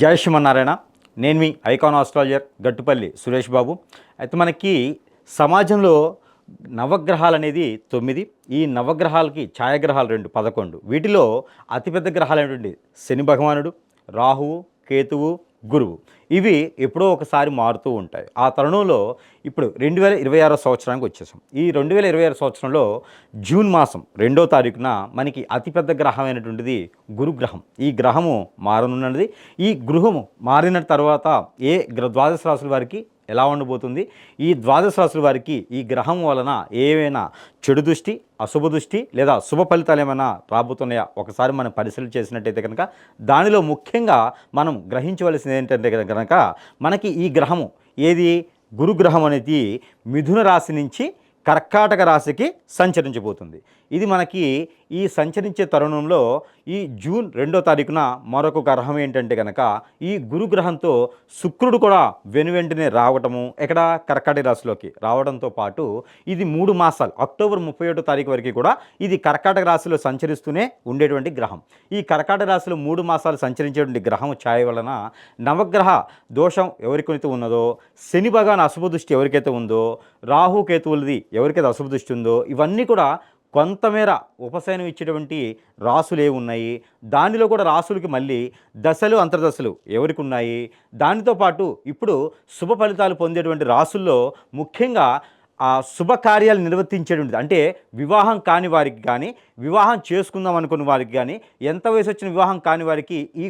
జై శ్రీమన్నారాయణ. నేను మీ icon astrologer Gattupalli Suresh Babu. అయితే మనకి సమాజంలో నవగ్రహాలు అనేది 9. ఈ నవగ్రహాలకి ఛాయాగ్రహాలు 2 11. వీటిలో అతిపెద్ద గ్రహాలైనటువంటి శని భగవానుడు, రాహువు, కేతువు, గురువు ఇవి ఎప్పుడో ఒకసారి మారుతూ ఉంటాయి. ఆ తరుణంలో ఇప్పుడు 2026 సంవత్సరానికి వచ్చేసాం. ఈ 2026 సంవత్సరంలో జూన్ మాసం 2వ తారీఖున మనకి అతిపెద్ద గ్రహమైనటువంటిది గురుగ్రహం. ఈ గ్రహము మారనున్నది. ఈ గృహము మారిన తర్వాత ద్వాదశ రాశుల వారికి ఎలా ఉండబోతుంది, ఈ ద్వాదశ రాశుల వారికి ఈ గ్రహం వలన ఏమైనా చెడు దృష్టి, అశుభ దృష్టి లేదా శుభ ఫలితాలు ఏమైనా రాబోతున్నాయా ఒకసారి మనం పరిశీలన చేసినట్టయితే కనుక దానిలో ముఖ్యంగా మనం గ్రహించవలసింది ఏంటంటే కనుక మనకి ఈ గ్రహము ఏది గురుగ్రహం అనేది మిథున రాశి నుంచి కర్కాటక రాశికి సంచరించబోతుంది. ఇది మనకి ఈ సంచరించే తరుణంలో ఈ జూన్ 2వ తారీఖున మరొక గ్రహం ఏంటంటే కనుక ఈ గురుగ్రహంతో శుక్రుడు కూడా వెనువెంటనే రావటము ఇక్కడ కర్కాటక రాశిలోకి రావడంతో పాటు ఇది 3 మాసాలు అక్టోబర్ 31వ తారీఖు వరకు కూడా ఇది కర్కాటక రాశిలో సంచరిస్తూనే ఉండేటువంటి గ్రహం. ఈ కర్కాటక రాశిలో 3 మాసాలు సంచరించేటువంటి గ్రహం ఛాయ వలన నవగ్రహ దోషం ఎవరికైతే ఉన్నదో, శని భగవాన్ అశుభ దృష్టి ఎవరికైతే ఉందో, రాహు కేతువులది ఎవరికైతే అశుభ దృష్టి ఉందో ఇవన్నీ కూడా కొంతమేర ఉపశమనం ఇచ్చేటువంటి రాసులు ఏమున్నాయి, దానిలో కూడా రాసులకి మళ్ళీ దశలు అంతర్దశలు ఎవరికి ఉన్నాయి, దానితో పాటు ఇప్పుడు శుభ ఫలితాలు పొందేటువంటి రాసుల్లో ముఖ్యంగా ఆ శుభకార్యాలు నిర్వర్తించేటువంటిది అంటే వివాహం కాని వారికి కానీ, వివాహం చేసుకుందాం అనుకున్న వారికి కానీ, ఎంత వయసు వచ్చిన వివాహం కాని వారికి ఈ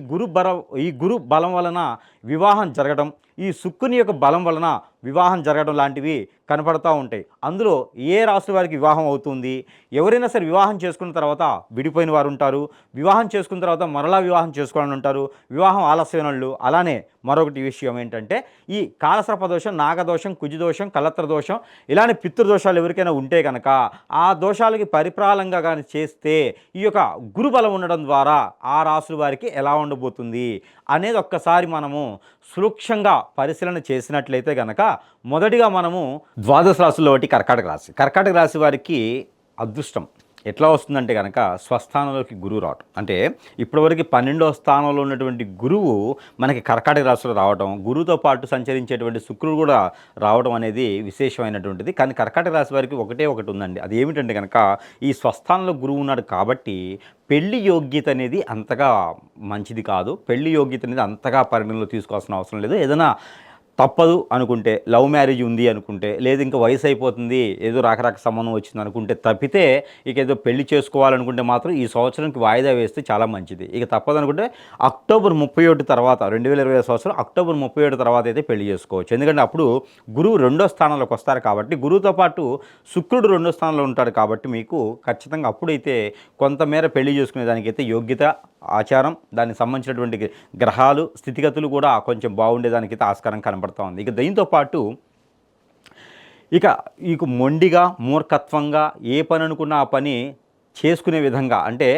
గురు బలం వలన వివాహం జరగడం, ఈ శుక్రుని యొక్క బలం వలన వివాహం జరగడం లాంటివి కనపడతా ఉంటాయి. అందులో ఏ రాశుల వారికి వివాహం అవుతుంది, ఎవరైనా సరే వివాహం చేసుకున్న తర్వాత విడిపోయిన వారు ఉంటారు, వివాహం చేసుకున్న తర్వాత మరలా వివాహం చేసుకోవాలని ఉంటారు, వివాహం ఆలస్యమైన వాళ్ళు. అలానే మరొకటి విషయం ఏంటంటే ఈ కాలసర్ప దోషం, నాగదోషం, కుజదోషం, కలత్ర దోషం ఇలానే పితృదోషాలు ఎవరికైనా ఉంటే కనుక ఆ దోషాలకి పరిప్రాళంగా కానీ చేస్తే ఈ యొక్క గురుబలం ఉండడం ద్వారా ఆ రాశుల వారికి ఎలా ఉండబోతుంది అనేది ఒక్కసారి మనము సూక్ష్మంగా పరిశీలన చేసినట్లయితే కనుక మొదటిగా మనము ద్వాదశ రాశుల్లో ఒకటి కర్కాటక రాశి వారికి అదృష్టం ఎట్లా వస్తుందంటే కనుక స్వస్థానంలోకి గురువు రావటం. అంటే ఇప్పటివరకు 12వ స్థానంలో ఉన్నటువంటి గురువు మనకి కర్కాటక రాశిలో రావడం, గురువుతో పాటు సంచరించేటువంటి శుక్రుడు కూడా రావడం అనేది విశేషమైనటువంటిది. కానీ కర్కాటక రాశి వారికి ఒకటే ఒకటి ఉందండి. అది ఏమిటంటే కనుక ఈ స్వస్థానంలో గురువు ఉన్నాడు కాబట్టి పెళ్లి యోగ్యత అనేది అంతగా మంచిది కాదు. పెళ్లి యోగ్యత అనేది అంతగా పరిగణలో తీసుకోవాల్సిన అవసరం లేదు. ఏదైనా తప్పదు అనుకుంటే, లవ్ మ్యారేజ్ ఉంది అనుకుంటే, లేదు ఇంకా వయసు అయిపోతుంది ఏదో రాకరాక సంబంధం వచ్చింది అనుకుంటే తప్పితే ఇక ఏదో పెళ్లి చేసుకోవాలనుకుంటే మాత్రం ఈ సంవత్సరానికి వాయిదా వేస్తే చాలా మంచిది. ఇక తప్పదు అనుకుంటే అక్టోబర్ 31 తర్వాత 2020 సంవత్సరం అక్టోబర్ 31 తర్వాత అయితే పెళ్లి చేసుకోవచ్చు. ఎందుకంటే అప్పుడు గురువు 2వ స్థానంలోకి వస్తారు కాబట్టి, గురువుతో పాటు శుక్రుడు 2వ స్థానంలో ఉంటాడు కాబట్టి మీకు ఖచ్చితంగా అప్పుడైతే కొంతమేర పెళ్లి చేసుకునే దానికైతే యోగ్యత, ఆచారం, దానికి సంబంధించినటువంటి గ్రహాలు స్థితిగతులు కూడా కొంచెం బాగుండేదానికైతే ఆస్కారం కనబడుతూ ఉంది. ఇక దీంతో పాటు ఇక మొండిగా మూర్ఖత్వంగా ఏ పని అనుకున్నా ఆ పని చేసుకునే విధంగా అంటే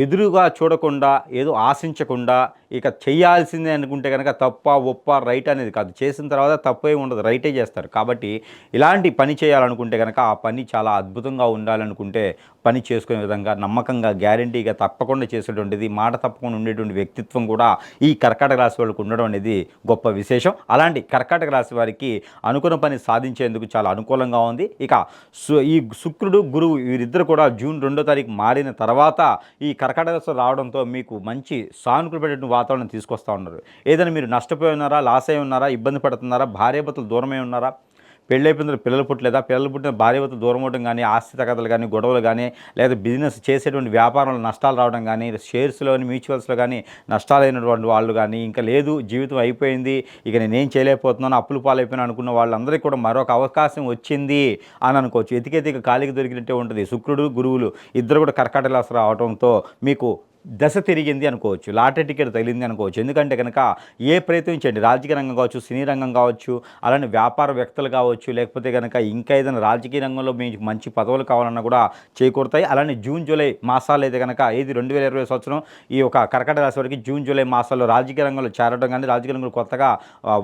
ఎదురుగా చూడకుండా ఏదో ఆశించకుండా ఇక చేయాల్సిందే అనుకుంటే కనుక తప్ప ఒప్ప రైట్ అనేది కాదు, చేసిన తర్వాత తప్పే ఉండదు, రైటే చేస్తారు. కాబట్టి ఇలాంటి పని చేయాలనుకుంటే కనుక ఆ పని చాలా అద్భుతంగా ఉండాలనుకుంటే పని చేసుకునే విధంగా నమ్మకంగా గ్యారంటీగా తప్పకుండా చేసేటువంటిది, మాట తప్పకుండా ఉండేటువంటి వ్యక్తిత్వం కూడా ఈ కర్కాటక రాశి వాళ్ళకు ఉండడం అనేది గొప్ప విశేషం. అలాంటి కర్కాటక రాశి వారికి అనుకున్న పని సాధించేందుకు చాలా అనుకూలంగా ఉంది. ఇక ఈ శుక్రుడు గురువు వీరిద్దరు కూడా జూన్ 2వ తారీఖు మారిన తర్వాత ఈ కర్కాటక రాశి రావడంతో మీకు మంచి సానుకూలమైనటువంటి వాతావరణం తీసుకొస్తూ ఉన్నారు. ఏదైనా మీరు నష్టపోయి ఉన్నారా, లాస్ అయి ఉన్నారా, ఇబ్బంది పడుతున్నారా, భార్యాభర్తలు దూరమై ఉన్నారా, పెళ్ళైపోయిన పిల్లలు పుట్టలేదా, పిల్లలు పుట్టిన భార్యాభర్తలు దూరం అవడం కానీ, ఆస్తి తగదలు కానీ, గొడవలు కానీ, లేదా బిజినెస్ చేసేటువంటి వ్యాపారంలో నష్టాలు రావడం కానీ, షేర్స్లోని మ్యూచువల్స్లో కానీ నష్టాలైనటువంటి వాళ్ళు కానీ, ఇంకా లేదు జీవితం అయిపోయింది ఇక నేనేం చేయలేకపోతున్నాను అప్పులు పాలైపోయినా అనుకున్న వాళ్ళందరికీ కూడా మరొక అవకాశం వచ్చింది అని అనుకోవచ్చు. ఎతికెతిక కాలికి దొరికినట్టే ఉంటుంది. శుక్రుడు గురువులు ఇద్దరు కూడా కర్కాటక రాశి రావడంతో మీకు దశ తిరిగింది అనుకోవచ్చు, లాటరీ టికెట్ తగిలింది అనుకోవచ్చు. ఎందుకంటే కనుక ఏ ప్రయత్నించండి, రాజకీయ రంగం కావచ్చు, సినీ రంగం కావచ్చు, అలానే వ్యాపార వ్యక్తులు కావచ్చు, లేకపోతే కనుక ఇంకా ఏదైనా రాజకీయ రంగంలో మీకు మంచి పదవులు కావాలన్నా కూడా చేకూరుతాయి. అలానే జూన్ జూలై మాసాలు అయితే కనుక 2020 సంవత్సరం ఈ యొక్క కర్కాటక రాశి వారికి జూన్ జూలై మాసాల్లో రాజకీయ రంగంలో చేరడం కానీ, రాజకీయ రంగంలో కొత్తగా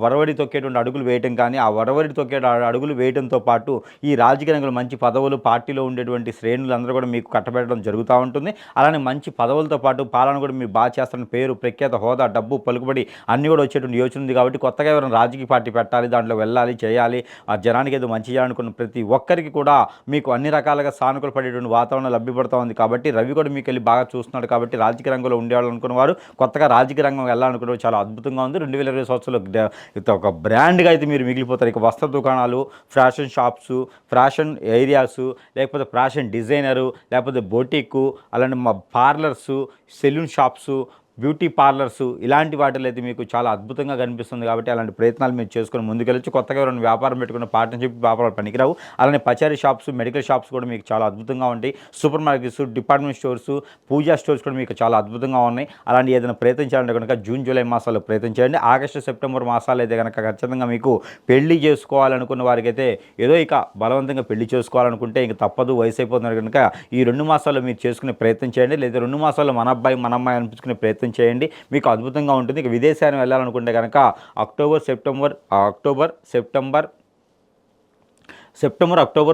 వరవడి తొక్కేటువంటి అడుగులు వేయటం కానీ, ఆ వరవడి తొక్కే అడుగులు వేయడంతో పాటు ఈ రాజకీయ రంగంలో మంచి పదవులు, పార్టీలో ఉండేటువంటి శ్రేణులందరూ కూడా మీకు కట్టబెట్టడం జరుగుతూ ఉంటుంది. అలానే మంచి పదవులతో పాటు పాలన కూడా మీరు బాగా చేస్తారని పేరు, ప్రఖ్యాత, హోదా, డబ్బు, పలుకుబడి అన్నీ కూడా వచ్చేటువంటి యోచన ఉంది. కాబట్టి కొత్తగా ఎవరైనా రాజకీయ పార్టీ పెట్టాలి, దాంట్లో వెళ్ళాలి, చేయాలి, ఆ జనానికి ఏదో మంచి చేయాలనుకున్న ప్రతి ఒక్కరికి కూడా మీకు అన్ని రకాలుగా సానుకూల పడేటువంటి వాతావరణం లభ్యపడుతూ ఉంది. కాబట్టి రవి కూడా మీకు వెళ్ళి బాగా చూస్తున్నాడు. కాబట్టి రాజకీయ రంగంలో ఉండేవాళ్ళనుకున్న వారు, కొత్తగా రాజకీయ రంగం వెళ్ళాలనుకున్న చాలా అద్భుతంగా ఉంది. 2020 సంవత్సరంలో ఒక బ్రాండ్గా అయితే మీరు మిగిలిపోతారు. ఇక వస్త్ర దుకాణాలు, ఫ్యాషన్ షాప్స్, ఫ్యాషన్ ఏరియాస్, లేకపోతే ఫ్యాషన్ డిజైనరు, లేకపోతే బొటిక్, అలాంటి మా parlours, salon shops, beauty parlours, ఇలాంటి వాటిలో అయితే మీకు చాలా అద్భుతంగా కనిపిస్తుంది. కాబట్టి అలాంటి ప్రయత్నాలు మీరు చేసుకొని ముందుకెళ్ళచ్చు. కొత్తగా ఎవరైనా వ్యాపారం పెట్టుకున్న పార్ట్నర్షిప్ వ్యాపారాలు పనికిరావు. అలానే పచారీ షాప్స్, మెడికల్ షాప్స్ కూడా మీకు చాలా అద్భుతంగా ఉంటాయి. సూపర్ మార్కెట్స్, డిపార్ట్మెంట్ స్టోర్స్, పూజా స్టోర్స్ కూడా మీకు చాలా అద్భుతంగా ఉన్నాయి. అలాంటి ఏదైనా ప్రయత్నం చేయాలంటే కనుక జూన్, జూలై మాసాల్లో ప్రయత్నం చేయండి. ఆగస్టు, సెప్టెంబర్ మాసాలు అయితే కనుక ఖచ్చితంగా మీకు పెళ్లి చేసుకోవాలనుకున్న వారికైతే ఏదో ఇక బలవంతంగా పెళ్లి చేసుకోవాలనుకుంటే ఇంక తప్పదు, వయసు అయిపోతున్నారు కనుక ఈ 2 మాసాల్లో మీరు చేసుకునే ప్రయత్నం చేయండి. లేదా 2 మాసాల్లో మన అబ్బాయి, మన అమ్మాయి అనిపించుకునే ప్రయత్నం చేయండి. మీకు అద్భుతంగా ఉంటుంది. ఇక విదేశాన్ని వెళ్ళాలనుకుంటే కనుక సెప్టెంబర్, అక్టోబర్,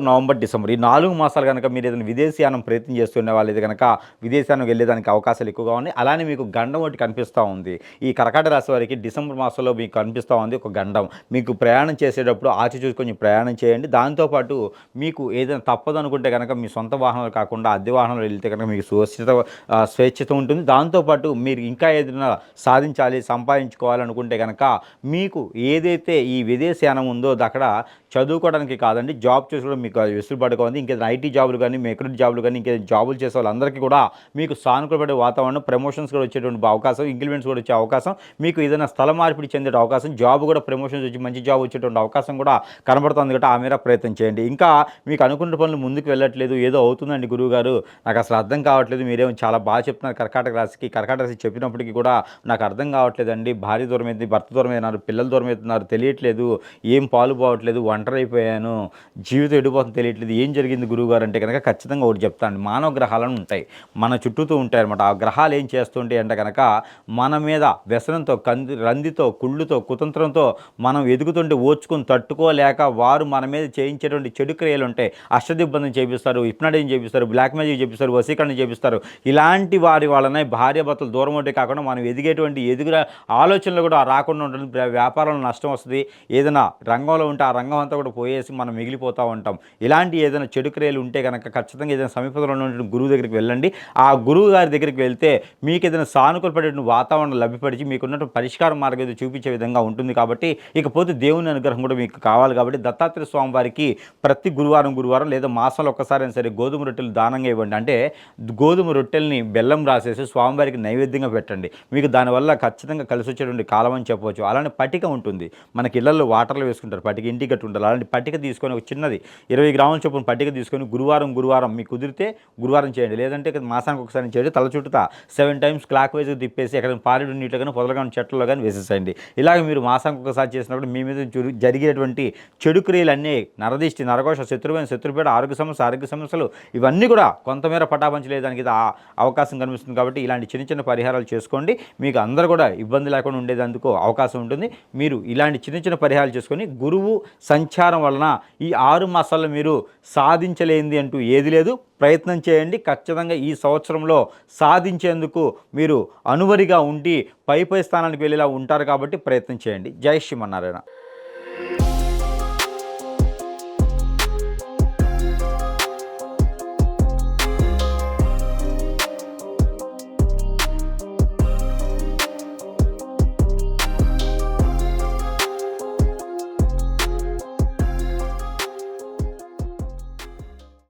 నవంబర్, డిసెంబర్ ఈ 4 మాసాలు కనుక మీరు ఏదైనా విదేశీయానం ప్రయత్నం చేస్తున్న వాళ్ళైతే కనుక విదేశానికి వెళ్ళేదానికి అవకాశాలు ఎక్కువగా ఉన్నాయి. అలానే మీకు గండం ఒకటి కనిపిస్తూ ఉంది. ఈ కర్కాటక రాశి వారికి డిసెంబర్ మాసంలో మీకు కనిపిస్తూ ఉంది ఒక గండం. మీకు ప్రయాణం చేసేటప్పుడు ఆచి చూసి కొంచెం ప్రయాణం చేయండి. దాంతోపాటు మీకు ఏదైనా తప్పదు అనుకుంటే కనుక మీ సొంత వాహనాలు కాకుండా అద్దె వాహనాలు వెళ్తే కనుక మీకు స్వేచ్ఛత ఉంటుంది. దాంతోపాటు మీరు ఇంకా ఏదైనా సాధించాలి, సంపాదించుకోవాలనుకుంటే కనుక మీకు ఏదైతే ఈ విదేశయానం ఉందో అక్కడ చదువుకోవడానికి కాదండి, జాబ్ చేసుకోవడం మీకు వెసులుబాటుగా ఉంది. ఇంకేదైనా ఐటీ జాబులు కానీ, మెకానిక్ జాబులు కానీ, ఇంకేదైనా జాబులు చేసే వాళ్ళందరికీ కూడా మీకు సానుకూలపడే వాతావరణం, ప్రమోషన్స్ కూడా వచ్చేటువంటి అవకాశం, ఇంక్రిమెంట్స్ కూడా వచ్చే అవకాశం, మీకు ఏదైనా స్థల మార్పిడి చెందే అవకాశం, జాబ్ కూడా ప్రమోషన్స్ వచ్చి మంచి జాబ్ వచ్చేటువంటి అవకాశం కూడా కనబడుతుంది. కాబట్టి ఆ మేర ప్రయత్నం చేయండి. ఇంకా మీకు అనుకున్న పనులు ముందుకు వెళ్ళట్లేదు, ఏదో అవుతుందండి గురువు గారు, నాకు అసలు అర్థం కావట్లేదు, మీరేమో చాలా బాగా చెప్తున్నారు కర్కాటక రాశి చెప్పినప్పటికీ కూడా నాకు అర్థం కావట్లేదండి, భార్య దూరం అవుతుంది, భర్త దూరం అయినారు, పిల్లలు దూరం అవుతున్నారు, తెలియట్లేదు, ఏం పాలు పోవట్లేదు, ఒంటరి అయిపోయాను, జీవితం ఎడిపోతుంది తెలియట్లేదు, ఏం జరిగింది గురువుగారు అంటే కనుక ఖచ్చితంగా ఒకటి చెప్తాను. మానవ గ్రహాలను ఉంటాయి, మన చుట్టూతో ఉంటాయన్నమాట. ఆ గ్రహాలు ఏం చేస్తుంటాయి అంటే కనుక మన మీద వ్యసనంతో, రందితో, కుళ్ళుతో, కుతంత్రంతో మనం ఎదుగుతుంటే ఓర్చుకుని తట్టుకోలేక వారు మన మీద చేయించేటువంటి చెడు క్రియలు ఉంటాయి. అష్టదిగ్బంధం చేపిస్తారు, హిప్నాటిజం చేపిస్తారు, బ్లాక్ మ్యాజిక్ చేపిస్తారు, వశీకరణ చేపిస్తారు. ఇలాంటి వారి వలన భార్యాభర్తలు దూరం ఉంటే కాకుండా మనం ఎదిగేటువంటి ఆలోచనలు కూడా రాకుండా ఉంటుంది. వ్యాపారంలో నష్టం వస్తుంది. ఏదైనా రంగంలో ఉంటే ఆ రంగం అంతా కూడా పోయేసి మనం మిగిలిపోతూ ఉంటాం. ఇలాంటి ఏదైనా చెడు క్రియలు ఉంటే కనుక ఖచ్చితంగా ఏదైనా సమీపంలో ఉన్నటువంటి గురువు దగ్గరికి వెళ్ళండి. ఆ గురువు గారి దగ్గరికి వెళ్తే మీకు ఏదైనా సానుకూలపడేటువంటి వాతావరణం లభ్యపరిచి మీకున్నటువంటి పరిష్కార మార్గం ఏదో చూపించే విధంగా ఉంటుంది. కాబట్టి ఇకపోతే దేవుని అనుగ్రహం కూడా మీకు కావాలి. కాబట్టి దత్తాత్రేయ స్వామి వారికి ప్రతి గురువారం లేదా మాసంలో ఒక్కసారైనా సరే గోధుమ రొట్టెలు దానంగా ఇవ్వండి. అంటే గోధుమ రొట్టెల్ని బెల్లం రాసేసి స్వామివారికి నైవేద్యంగా పెట్టండి. మీకు దానివల్ల ఖచ్చితంగా కలిసి వచ్చేటువంటి కాలం అని చెప్పవచ్చు. అలానే పటిక ఉంటుంది, మనకి ఇళ్లలో వాటర్లో వేసుకుంటారు, పటిక ఇంటికి కట్టి ఉంటారు. అలాంటి పట్టిక తీసుకొని ఒక చిన్నది 20 గ్రాముల చొప్పున పట్టిక తీసుకొని గురువారం మీకు కుదిరితే గురువారం చేయండి. లేదంటే మాసానికి ఒకసారి చేయండి. తల చుట్టూ 7 టైమ్స్ క్లాక్ వైజ్ తిప్పేసి ఎక్కడ పారేడు నీటిలో కానీ పొదలు కానీ చెట్లలో కానీ వేసేసేయండి. ఇలాగ మీరు మాసానికి ఒకసారి చేసినప్పుడు మీ మీద జరిగేటువంటి చెడు క్రియలన్నీ, నరదిష్టి, నరఘోష, శత్రుపేట, ఆరోగ్య సమస్యలు ఇవన్నీ కూడా కొంతమేర పటాపంచలేదానికి అవకాశం కనిపిస్తుంది. కాబట్టి ఇలాంటి చిన్న పరిహారాలు చేసుకోండి. మీకు అందరూ కూడా ఇబ్బంది లేకుండా ఉండేందుకు అవకాశం ఉంటుంది. మీరు ఇలాంటి చిన్న పరిహారాలు చేసుకొని గురువు సంచారం వలన ఈ 6 మాసాల్లో మీరు సాధించలేనిది అంటూ ఏది లేదు. ప్రయత్నం చేయండి. ఖచ్చితంగా ఈ సంవత్సరంలో సాధించేందుకు మీరు అనువరిగా ఉండి పై స్థానానికి వెళ్ళేలా ఉంటారు. కాబట్టి ప్రయత్నం చేయండి. జై శ్రీమన్నారాయణ.